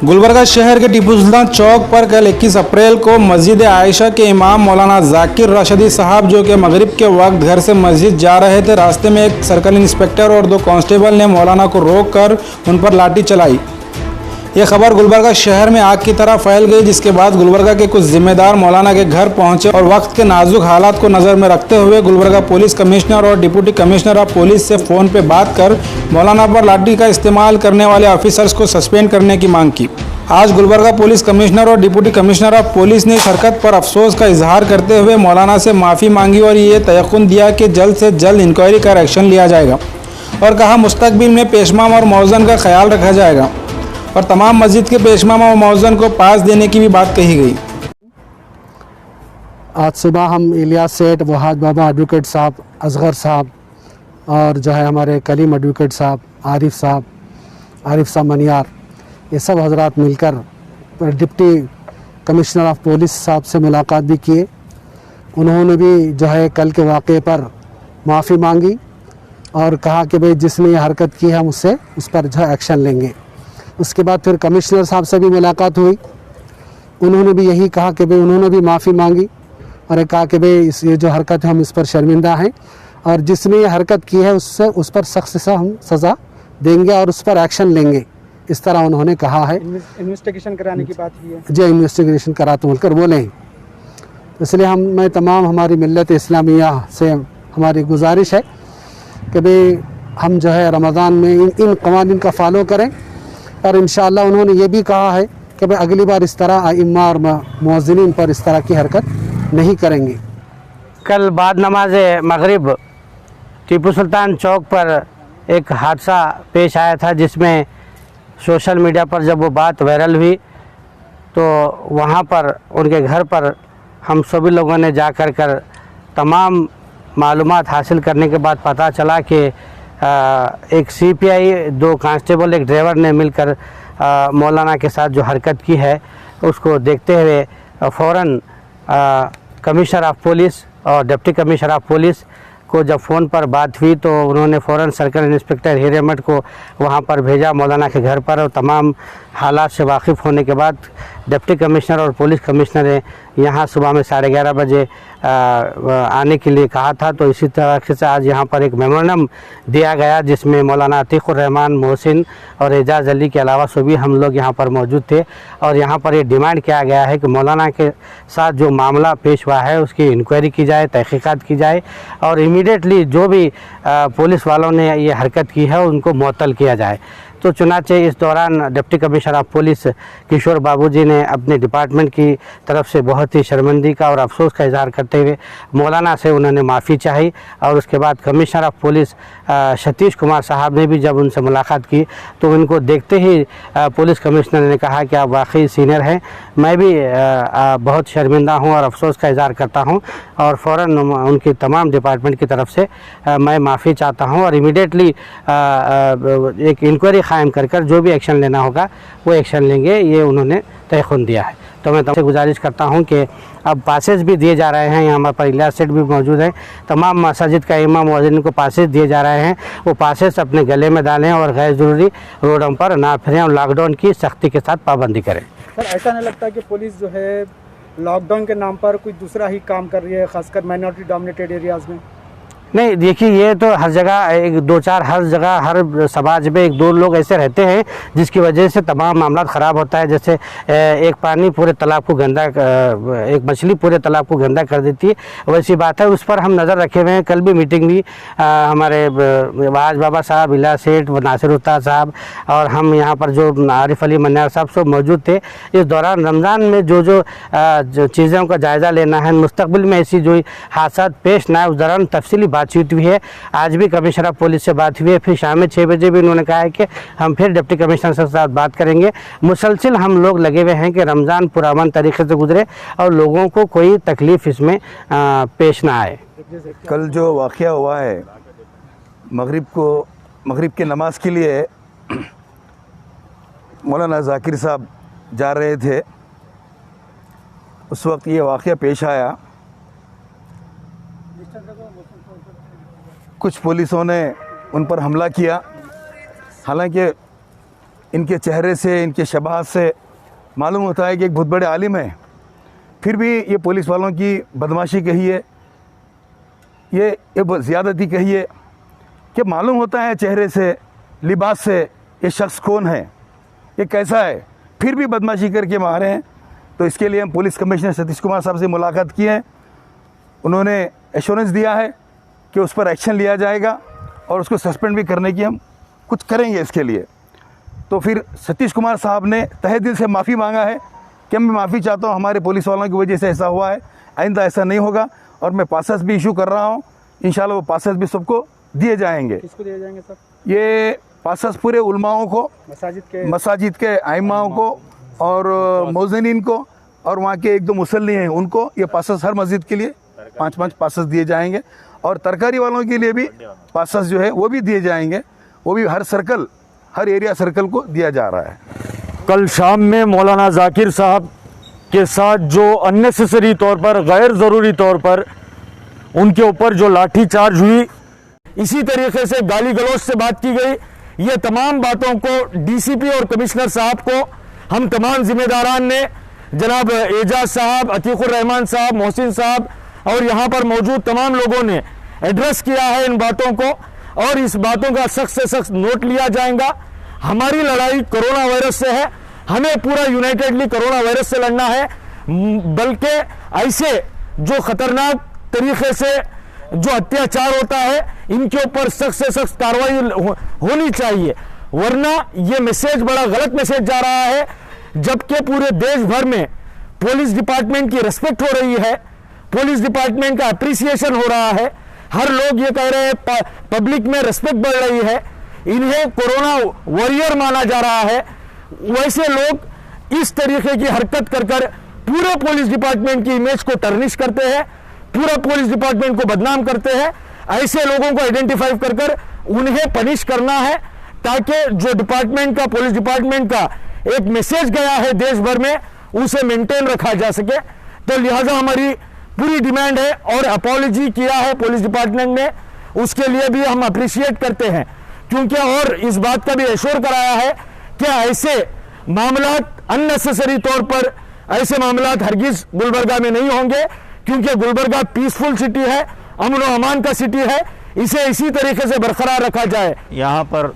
गुलबर्गा शहर के टीपू सुल्तान चौक पर कल 21 अप्रैल को मस्जिद आयशा के इमाम मौलाना जाकिर राशिदी साहब जो कि मगरिब के वक्त घर से मस्जिद जा रहे थे, रास्ते में एक सर्कल इंस्पेक्टर और 2 कांस्टेबल ने मौलाना को रोककर उन पर लाठी चलाई। ये खबर गुलबर्गा शहर में आग की तरह फैल गई, जिसके बाद गुलबर्गा के कुछ जिम्मेदार मौलाना के घर पहुंचे और वक्त के नाजुक हालात को नज़र में रखते हुए गुलबर्गा पुलिस कमिश्नर और डिप्टी कमिश्नर ऑफ पुलिस से फ़ोन पर बात कर मौलाना पर लाठी का इस्तेमाल करने वाले ऑफिसर्स को सस्पेंड करने की मांग की। आज गुलबर्गा पुलिस कमिश्नर और डिप्टी कमिश्नर ऑफ पुलिस ने इस हरकत पर अफसोस का इजहार करते हुए मौलाना से माफ़ी मांगी और ये तयक़ुन दिया कि जल्द से जल्द इंक्वायरी कर एक्शन लिया जाएगा और कहा मुस्तकबिल में पेशमाम और मौज़न का ख्याल रखा जाएगा और तमाम मस्जिद के पेशमाम और मौज़न को पास देने की भी बात कही गई। आज सुबह हम इलियास सेठ, वहाज बाबा एडवोकेट साहब, असगर साहब और जो है हमारे कलीम एडवोकेट साहब, आरिफ साहब मनियार, ये सब हजरात मिलकर डिप्टी कमिश्नर ऑफ पुलिस साहब से मुलाकात भी किए। उन्होंने भी जो है कल के वाक़े पर माफ़ी मांगी और कहा कि भाई जिसने ये हरकत की है मुझसे उस पर जो है एक्शन लेंगे। उसके बाद फिर कमिश्नर साहब से भी मुलाकात हुई, उन्होंने भी यही कहा कि भाई उन्होंने भी माफ़ी मांगी और कहा कि भाई ये जो हरकत है हम इस पर शर्मिंदा हैं और जिसने ये हरकत की है उस पर सख्त से हम सज़ा देंगे और उस पर एक्शन लेंगे, इस तरह उन्होंने कहा है। इन्वेस्टिगेशन कराने की बात की है जी, इन्वेस्टिगेशन कराते बोलकर बोले हैं। इसलिए मैं तमाम हमारी मिल्लत इस्लामिया से हमारी गुजारिश है कि भाई हम जो है रमज़ान में इन क़वानीन का फॉलो करें और इंशाअल्लाह उन्होंने ये भी कहा है कि भाई अगली बार इस तरह इमाम और मुअज्जिनीन पर इस तरह की हरकत नहीं करेंगे। कल बाद नमाज मगरिब टीपू सुल्तान चौक पर एक हादसा पेश आया था, जिसमें सोशल मीडिया पर जब वो बात वायरल हुई तो वहाँ पर उनके घर पर हम सभी लोगों ने जा कर तमाम मालूमात हासिल करने के बाद पता चला कि एक सीपीआई, 2 कांस्टेबल, एक ड्राइवर ने मिलकर मौलाना के साथ जो हरकत की है उसको देखते हुए फ़ौरन कमिश्नर ऑफ पुलिस और डिप्टी कमिश्नर ऑफ पुलिस को जब फ़ोन पर बात हुई तो उन्होंने फ़ौरन सर्कल इंस्पेक्टर हीर अहमद को वहाँ पर भेजा मौलाना के घर पर और तमाम हालात से वाकिफ़ होने के बाद डिप्टी कमिश्नर और पुलिस कमिश्नर ने यहाँ सुबह में 11:30 बजे आने के लिए कहा था। तो इसी तरह से आज यहाँ पर एक मेमोरेंडम दिया गया, जिसमें मौलाना अतीकुर रहमान, मोहसिन और एजाज़ अली के अलावा सभी हम लोग यहाँ पर मौजूद थे और यहाँ पर ये डिमांड किया गया है कि मौलाना के साथ जो मामला पेश हुआ है उसकी इंक्वायरी की जाए, तहक़ीक़ात की जाए और इमीडिएटली जो भी पुलिस वालों ने ये हरकत की है उनको मुअत्तल किया जाए। तो चुनाचे इस दौरान डिप्टी कमिश्नर ऑफ पुलिस किशोर बाबूजी ने अपने डिपार्टमेंट की तरफ से बहुत ही शर्मिंदगी का और अफसोस का इजहार करते हुए मौलाना से उन्होंने माफ़ी चाही और उसके बाद commissioner of police Satish Kumar साहब ने भी जब उनसे मुलाकात की तो उनको देखते ही पुलिस कमिश्नर ने कहा कि आप वाकई सीनियर हैं, मैं भी बहुत शर्मिंदा हूं और अफसोस का इजहार करता हूं और फ़ौरन उनकी तमाम डिपार्टमेंट की तरफ से मैं माफ़ी चाहता हूं और इमीडिएटली एक इंक्वायरी कायम कर जो भी एक्शन लेना होगा वो एक्शन लेंगे, ये उन्होंने तयख़ुन दिया है। तो मैं तुमसे गुजारिश करता हूं कि अब पासेज भी दिए जा रहे हैं, यहाँ हमारे पर इलियास सेठ भी मौजूद हैं, तमाम मस्जिद का इमाम मुअज्जिन को पासेज दिए जा रहे हैं, वो पासेज अपने गले में डालें और गैर ज़रूरी रोडों पर ना फिरें और लॉकडाउन की सख्ती के साथ पाबंदी करें। सर, ऐसा नहीं लगता कि पुलिस जो है लॉकडाउन के नाम पर कुछ दूसरा ही काम कर रही है, खासकर माइनॉरिटी डोमिनेटेड एरियाज़ में? नहीं, देखिए ये तो हर जगह एक 2-4 हर जगह हर समाज में 1-2 लोग ऐसे रहते हैं जिसकी वजह से तमाम मामला ख़राब होता है। जैसे एक पानी पूरे तालाब को गंदा, एक मछली पूरे तालाब को गंदा कर देती है, वैसी बात है। उस पर हम नज़र रखे हुए हैं। कल भी मीटिंग भी हमारे वहाज बाबा साहब, इलियास सेठ, नासिर उस्ताद साहब और हम यहाँ पर जो आरिफ अली मनियार साहब सब मौजूद थे। इस दौरान रमज़ान में जो चीज़ों का जायज़ा लेना है, मुस्तकबिल में ऐसी जो हादसा पेश ना आए उस दौरान तफसीली बातचीत हुई है। आज भी कमिश्नर ऑफ पुलिस से बात हुई है, फिर शाम में 6 बजे भी उन्होंने कहा है कि हम फिर डिप्टी कमिश्नर के साथ बात करेंगे। मुसलसिल हम लोग लगे हुए हैं कि रमज़ान पुरअमन तरीके से गुजरे और लोगों को कोई तकलीफ़ इसमें पेश ना आए। कल जो वाक़या हुआ है, मगरिब की नमाज के लिए मौलाना जाकिर साहब जा रहे थे, उस वक्त ये वाक़या पेश आया। कुछ पुलिसों ने उन पर हमला किया। हालांकि इनके चेहरे से, इनके शबात से मालूम होता है कि एक बहुत बड़े आलिम है। फिर भी ये पुलिस वालों की बदमाशी कहिए, ये ज़्यादती कहिए कि मालूम होता है चेहरे से, लिबास से ये शख्स कौन है, ये कैसा है, फिर भी बदमाशी करके मारे हैं। तो इसके लिए हम पुलिस कमिश्नर सतीश कुमार साहब से मुलाकात की है। उन्होंने एश्योरेंस दिया है कि उस पर एक्शन लिया जाएगा और उसको सस्पेंड भी करने की हम कुछ करेंगे इसके लिए। तो फिर सतीश कुमार साहब ने तहे दिल से माफ़ी मांगा है कि मैं माफ़ी चाहता हूँ, हमारे पुलिस वालों की वजह से ऐसा हुआ है, आइंदा ऐसा नहीं होगा। और मैं पासेस भी इशू कर रहा हूँ, इंशाल्लाह वो पासेस भी सबको दिए जाएंगे। किसको दिए जाएंगे सर? ये पासेस पूरे उलमाओं को, मसाजिद के आइमाओं को और मौज़नीन को और वहाँ के एक दो मुसल्ली हैं उनको ये पासेस, हर मस्जिद के लिए 5-5 पासेस दिए जाएंगे। और तरकारी वालों के लिए भी पासेस जो है वो भी दिए जाएंगे, वो भी हर सर्कल, हर एरिया सर्कल को दिया जा रहा है। कल शाम में मौलाना जाकिर साहब के साथ जो अननेसेसरी तौर पर, गैर ज़रूरी तौर पर उनके ऊपर जो लाठी चार्ज हुई, इसी तरीके से गाली गलौज से बात की गई, ये तमाम बातों को डीसीपी और कमिश्नर साहब को हम तमाम जिम्मेदारान ने, जनाब एजाज साहब, अतीकुर रहमान साहब, मोहसिन साहब और यहाँ पर मौजूद तमाम लोगों ने एड्रेस किया है इन बातों को, और इस बातों का सख्त से सख्त नोट लिया जाएगा। हमारी लड़ाई कोरोना वायरस से है, हमें पूरा यूनाइटेडली कोरोना वायरस से लड़ना है, बल्कि ऐसे जो खतरनाक तरीके से जो अत्याचार होता है इनके ऊपर सख्त से सख्त कार्रवाई होनी चाहिए, वरना ये मैसेज बड़ा गलत मैसेज जा रहा है। जबकि पूरे देश भर में पुलिस डिपार्टमेंट की रिस्पेक्ट हो रही है, पुलिस डिपार्टमेंट का अप्रिसिएशन हो रहा है, हर लोग ये कह रहे हैं, पब्लिक में रिस्पेक्ट बढ़ रही है, इन्हें कोरोना वॉरियर माना जा रहा है। वैसे लोग इस तरीके की हरकत कर कर पूरे पुलिस डिपार्टमेंट की इमेज को टर्निश करते हैं, पूरा पुलिस डिपार्टमेंट को बदनाम करते हैं। ऐसे लोगों को आइडेंटिफाई कर कर उन्हें पनिश करना है, ताकि जो डिपार्टमेंट का, पुलिस डिपार्टमेंट का एक मैसेज गया है देश भर में, उसे मेंटेन रखा जा सके। तो लिहाजा हमारी पूरी डिमांड है, और अपॉलॉजी किया है पुलिस डिपार्टमेंट ने, उसके लिए भी हम अप्रिशिएट करते हैं, क्योंकि और इस बात का भी एश्योर कराया है कि ऐसे मामलात अननेसेसरी तौर पर, ऐसे मामलात हरगिज गुलबर्गा में नहीं होंगे, क्योंकि गुलबर्गा पीसफुल सिटी है, अमन और अमान का सिटी है, इसे इसी तरीके से बरकरार रखा जाए। यहाँ पर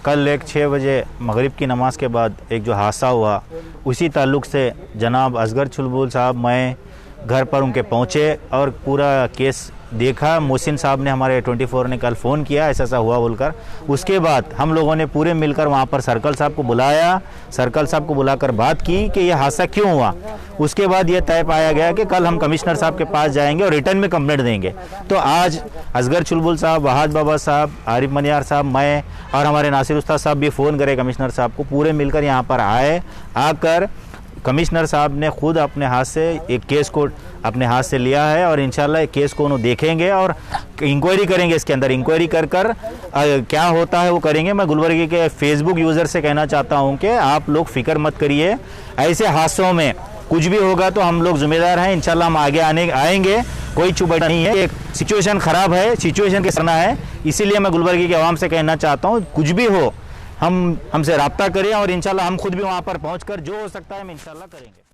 कल एक 6 बजे मगरिब की नमाज के बाद एक जो हादसा हुआ, उसी ताल्लुक़ से जनाब असगर चुलबुल साहब, मैं घर पर उनके पहुँचे और पूरा केस देखा। मोहसिन साहब ने, हमारे 24 ने कल फ़ोन किया ऐसा ऐसा हुआ बोलकर। उसके बाद हम लोगों ने पूरे मिलकर वहाँ पर सर्कल साहब को बुलाया, सर्कल साहब को बुलाकर बात की कि यह हादसा क्यों हुआ। उसके बाद ये तय पाया गया कि कल हम कमिश्नर साहब के पास जाएंगे और रिटर्न में कंप्लेंट देंगे। तो आज असगर चुलबुल साहब, वहाद बाबा साहब, आरिफ मनियार साहब, मैं और हमारे नासिर उस्ताद साहब भी फ़ोन करे कमिश्नर साहब को, पूरे मिलकर यहाँ पर आए। आकर कमिश्नर साहब ने खुद अपने हाथ से एक केस को अपने हाथ से लिया है, और इंशाल्लाह एक केस को उन्होंने देखेंगे और इंक्वायरी करेंगे। इसके अंदर इंक्वायरी कर क्या होता है वो करेंगे। मैं गुलबर्गे के फेसबुक यूज़र से कहना चाहता हूँ कि आप लोग फ़िक्र मत करिए, ऐसे हादसों में कुछ भी होगा तो हम लोग जिम्मेदार हैं, इंशाल्लाह हम आगे आएंगे, कोई चुप नहीं है। एक सिचुएशन ख़राब है, सिचुएशन के सरना है, इसीलिए मैं गुलबर्गे के आवाम से कहना चाहता हूँ, कुछ भी हो हमसे रब्ता करें और इंशाल्लाह हम खुद भी वहाँ पर पहुँच कर जो हो सकता है हम इंशाल्लाह करेंगे।